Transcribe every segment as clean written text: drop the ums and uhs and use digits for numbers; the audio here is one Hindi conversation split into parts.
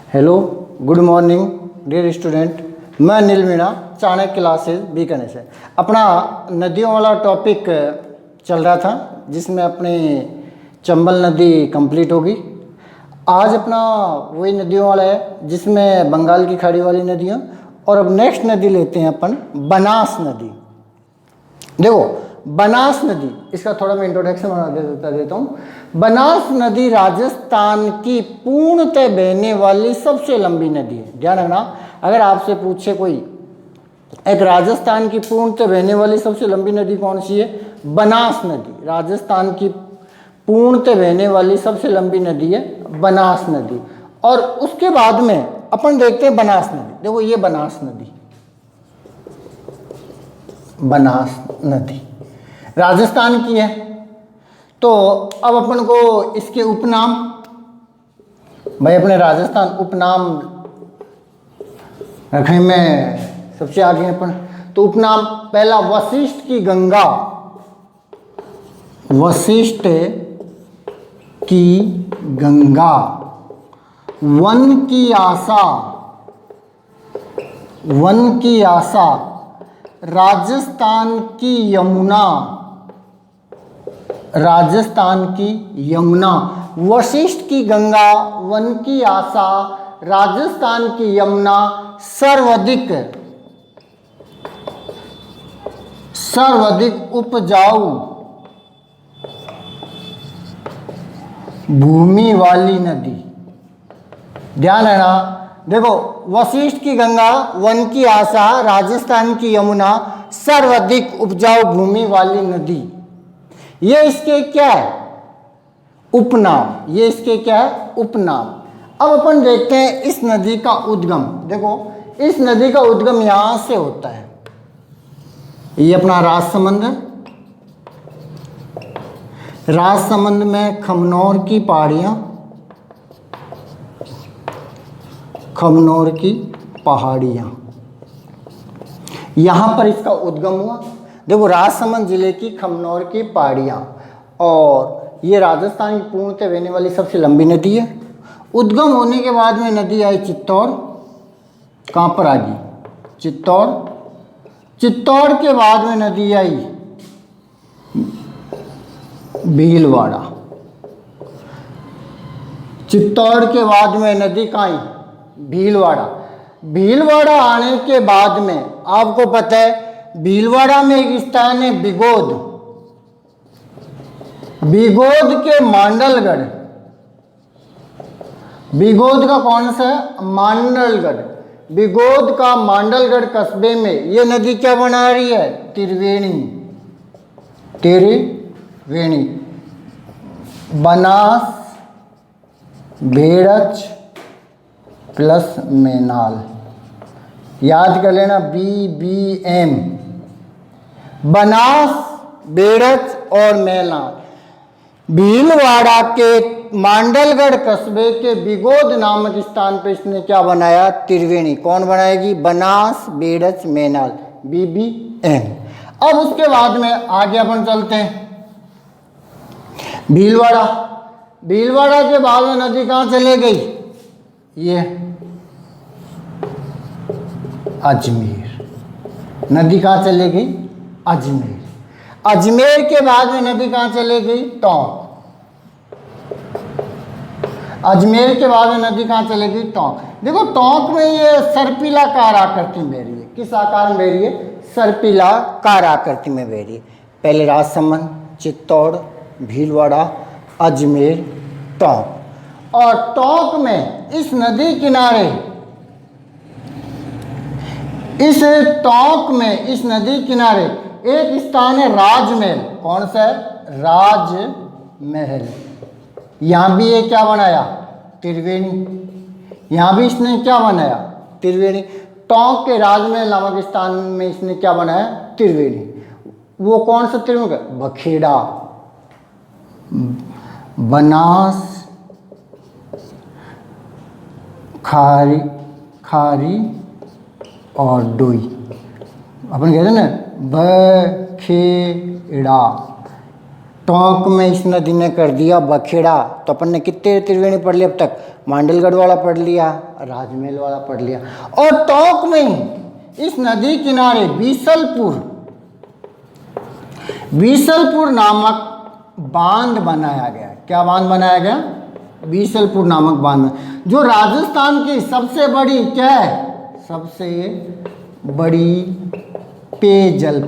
Hello, good morning dear student. मैं नील मीणा, चाणक्य क्लासेस बीकानेर से। अपना नदियों वाला टॉपिक चल रहा था जिसमें अपनी चंबल नदी कंप्लीट होगी। आज अपना वही नदियों वाला है जिसमें बंगाल की खाड़ी वाली नदियाँ, और अब नेक्स्ट नदी लेते हैं अपन बनास नदी। देखो बनास नदी, इसका थोड़ा मैं इंट्रोडक्शन बना देता हूँ। बनास नदी राजस्थान की पूर्णतः बहने वाली सबसे लंबी नदी है। ध्यान रखना, अगर आपसे पूछे कोई एक राजस्थान की पूर्णतः बहने वाली सबसे लंबी नदी कौन सी है, बनास नदी राजस्थान की पूर्णतः बहने वाली सबसे लंबी नदी है बनास नदी। और उसके बाद में अपन देखते हैं बनास नदी। देखो ये बनास नदी, बनास नदी राजस्थान की है। तो अब अपन को इसके उपनाम, भाई अपने राजस्थान उपनाम रखें में सबसे आगे अपन। तो उपनाम पहला वशिष्ठ की गंगा, वशिष्ठ की गंगा। वन की आशा, वन की आशा। राजस्थान की यमुना, राजस्थान की यमुना। वशिष्ठ की गंगा, वन की आशा, राजस्थान की यमुना। सर्वाधिक उपजाऊ भूमि वाली नदी। ध्यान है ना। देखो वशिष्ठ की गंगा, वन की आशा, राजस्थान की यमुना, सर्वाधिक उपजाऊ भूमि वाली नदी। ये इसके क्या है, उपनाम। ये इसके क्या है, उपनाम। अब अपन देखते हैं इस नदी का उद्गम। देखो इस नदी का उद्गम यहां से होता है। ये अपना राजसमंद है। राजसमंद में खमनौर की पहाड़ियां, खमनौर की पहाड़ियां, यहां पर इसका उद्गम हुआ। देखो राजसमंद जिले की खमनौर की पहाड़ियां, और ये राजस्थान की पूर्णतः बहने वाली सबसे लंबी नदी है। उद्गम होने के बाद में नदी आई चित्तौड़। कहाँ पर आ गई, चित्तौड़। चित्तौड़ के बाद में नदी आई भीलवाड़ा। चित्तौड़ के बाद में नदी कहाँ आई, भीलवाड़ा। भीलवाड़ा आने के बाद में आपको पता है भीलवाड़ा में एक स्थान है बिगोद। बिगोद के मांडलगढ़, बिगोद का कौन सा है, मांडलगढ़। बिगोद का मांडलगढ़ कस्बे में ये नदी क्या बना रही है, त्रिवेणी। त्रिवेणी, बनास, भेड़च प्लस मेनाल, याद कर लेना BBM। बनास, बेड़च और मेनाल। भीलवाड़ा के मांडलगढ़ कस्बे के बिगोद नामक स्थान पर इसने क्या बनाया, त्रिवेणी। कौन बनाएगी, बनास, बेड़च, मेनाल, BBM। अब उसके बाद में आगे अपन चलते हैं भीलवाड़ा। भीलवाड़ा के बाद में नदी कहाँ चले गई, ये अजमेर। नदी कहाँ चले गई, अजमेर। अजमेर के बाद में नदी कहाँ चले गई, टोंक। अजमेर के बाद में नदी कहाँ चले गई, टोंक। देखो टोंक में ये सर्पिलाकार आकृति में बह रही है। किस आकार में बह रही है, सर्पिलाकार आकृति में बह रही है। पहले राजसमंद, चित्तौड़, भीलवाड़ा, अजमेर, टोंक। और टोंक में इस नदी किनारे, इस टोंक में इस नदी किनारे एक स्थान है राजमहल। कौन सा है, राजमहल। यहां भी ये क्या बनाया, त्रिवेणी। यहां भी इसने क्या बनाया, त्रिवेणी। टोंक के राजमहल नामक स्थान में इसने क्या बनाया, त्रिवेणी। वो कौन सा त्रिवेणी, बखेड़ा। बनास, खारी, खारी और डोई। अपन कहते हैं ना बखेड़ा। टोंक में इस नदी ने कर दिया बखेड़ा। तो अपन ने कितने त्रिवेणी पढ़ लिया अब तक? मांडलगढ़ वाला पढ़ लिया, राजमहल वाला पढ़ लिया। और टोंक में ही इस नदी किनारे बीसलपुर नामक बांध बनाया गया। क्या बांध बनाया गया? बीसलपुर नामक बांध, जो राजस्थान की सबसे बड़ी क्या है? सबसे बड़ी पेयजल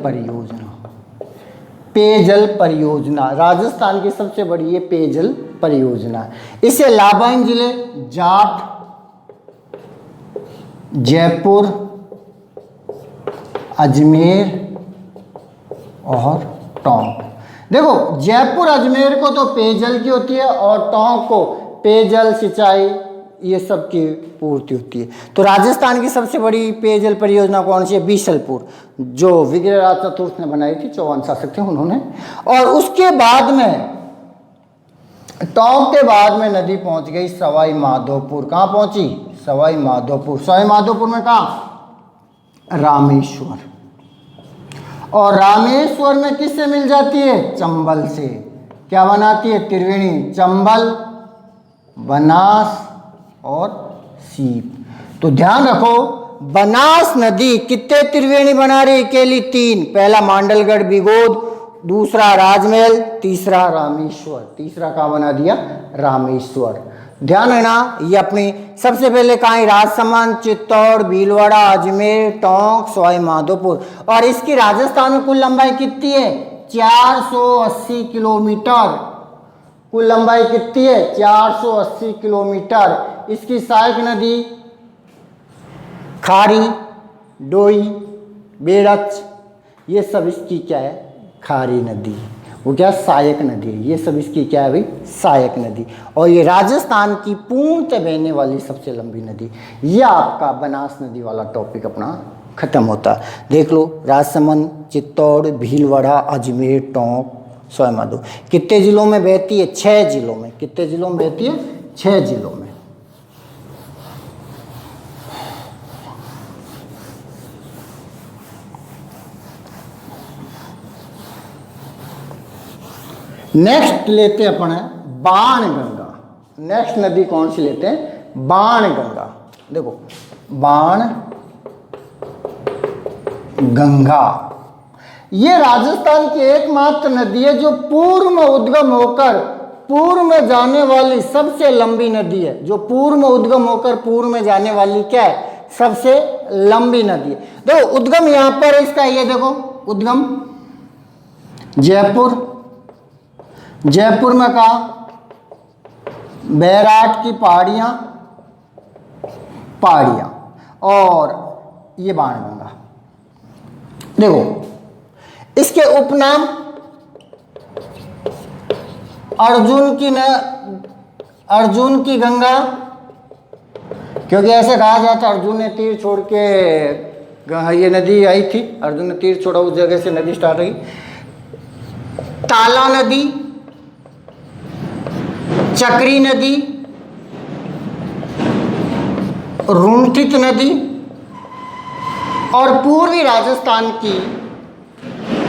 परियोजना, राजस्थान की सबसे बड़ी ये पेयजल परियोजना है। इसे लाबाइन जिले जाट, जयपुर, अजमेर और टोंक। देखो, जयपुर अजमेर को तो पेयजल की होती है और टोंक को पेयजल, सिंचाई, ये सब की पूर्ति होती है। तो राजस्थान की सबसे बड़ी पेयजल परियोजना कौन सी है? बीसलपुर, जो विग्रहराज चतुर्थ ने बनाई थी, चौहान शासक थे उन्होंने। और उसके बाद में टोंक के बाद में नदी पहुंच गई सवाई माधोपुर। कहाँ पहुंची? सवाई माधोपुर। सवाई माधोपुर में कहाँ? रामेश्वर। और रामेश्वर में किससे मिल जाती है? चंबल से। क्या बनाती है? त्रिवेणी, चंबल, बनास और सीप। तो ध्यान रखो, बनास नदी कितने त्रिवेणी बना रही? अकेली 3। पहला मांडलगढ़ बिगोद, दूसरा राजमहल, तीसरा रामेश्वर। तीसरा कहाँ बना दिया? रामेश्वर। ध्यान है ना, ये अपनी सबसे पहले कहाँ है? राजसमंद, चित्तौड़, भीलवाड़ा, अजमेर, टोंक, सवाई माधोपुर। और इसकी राजस्थान में कुल लंबाई कितनी है? 480 किलोमीटर। कुल लंबाई कितनी है? 480 किलोमीटर। इसकी सहायक नदी खारी, डोई, बेड़च, ये सब इसकी क्या है? खारी नदी। वो क्या? सहायक नदी है। ये सब इसकी क्या है भाई? सहायक नदी। और ये राजस्थान की पूर्णतः बहने वाली सबसे लंबी नदी। ये आपका बनास नदी वाला टॉपिक अपना खत्म होता है। देख लो, राजसमंद, चित्तौड़, भीलवाड़ा, अजमेर, टोंक, सवाई माधोपुर कितने जिलों में बहती है? 6 जिलों में। कितने जिलों में बहती है? 6 जिलों में। नेक्स्ट लेते हैं अपन बाणगंगा। नेक्स्ट नदी कौन सी लेते हैं? बाणगंगा। देखो, बाणगंगा ये राजस्थान की एकमात्र नदी है जो पूर्व में उद्गम होकर पूर्व में जाने वाली सबसे लंबी नदी है। जो पूर्व में उद्गम होकर पूर्व में जाने वाली क्या है? सबसे लंबी नदी है। देखो, उद्गम यहां पर इसका, ये देखो उद्गम जयपुर। जयपुर में कहा? बैराट की पहाड़ियां और ये बाणगंगा। देखो, इसके उपनाम अर्जुन की गंगा, क्योंकि ऐसे कहा जाता अर्जुन ने तीर छोड़ के ये नदी आई थी। अर्जुन ने तीर छोड़ा, उस जगह से नदी स्टार्ट हुई। ताला नदी, चक्री नदी, रुंठित नदी और पूर्वी राजस्थान की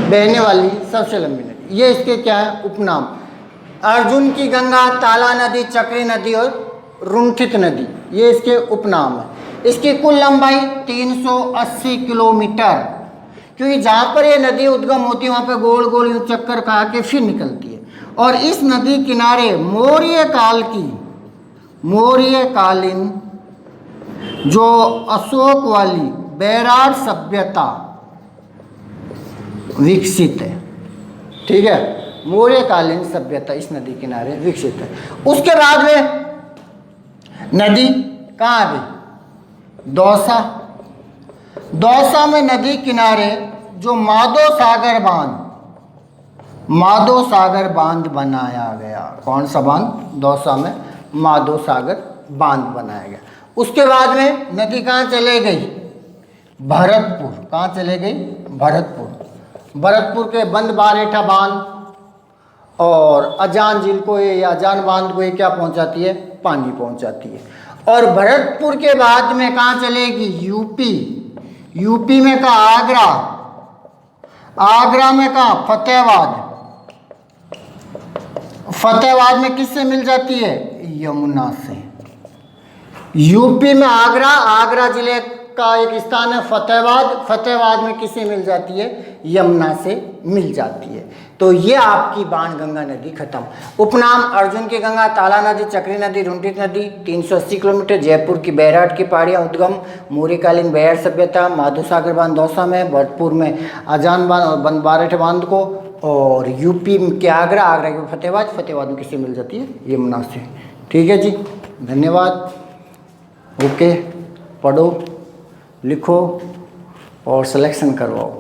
बहने वाली सबसे लंबी नदी। ये इसके क्या है? उपनाम। अर्जुन की गंगा, ताला नदी, चक्री नदी और रुंठित नदी, ये इसके उपनाम है। इसकी कुल लंबाई 380 किलोमीटर, क्योंकि जहाँ पर ये नदी उद्गम होती है वहाँ पे गोल गोल चक्कर खा के फिर निकलती है। और इस नदी किनारे मौर्यकालीन जो अशोक वाली बैराट सभ्यता विकसित है। ठीक है, मौर्यकालीन सभ्यता इस नदी किनारे विकसित है। उसके बाद में नदी कहाँ आ गई? दौसा में नदी किनारे जो माधो सागर बांध बनाया गया। कौन सा बांध? दौसा में माधो सागर बांध बनाया गया। उसके बाद में नदी कहाँ चले गई? भरतपुर। कहाँ चले गई? भरतपुर के बंद बारेठा बांध और अजान झील को या अजान बांध को ये क्या पहुंचाती है? पानी पहुंचाती है। और भरतपुर के बाद में कहाँ चलेगी? यूपी में कहाँ? आगरा में कहाँ? फतेहाबाद। फतेहाबाद में किससे मिल जाती है? यमुना से। यूपी में आगरा जिले का एक स्थान है फतेहाबाद में किससे मिल जाती है? यमुना से मिल जाती है। तो ये आपकी बाणगंगा नदी खत्म। उपनाम: अर्जुन की गंगा, ताला नदी, चक्री नदी, रुंटी नदी। 380 किलोमीटर। जयपुर की बैराट की पहाड़ियाँ। उद्गम: मौर्यकालीन बैर सभ्यता। माधोसागर बांध दौसा में, भरतपुर में अजान बांध, बारठ बांध को। और यूपी के आगरा के फतेहाबाद में किससे मिल जाती है? यमुना से। ठीक है जी, धन्यवाद। ओके, पढ़ो, लिखो और सिलेक्शन करवाओ।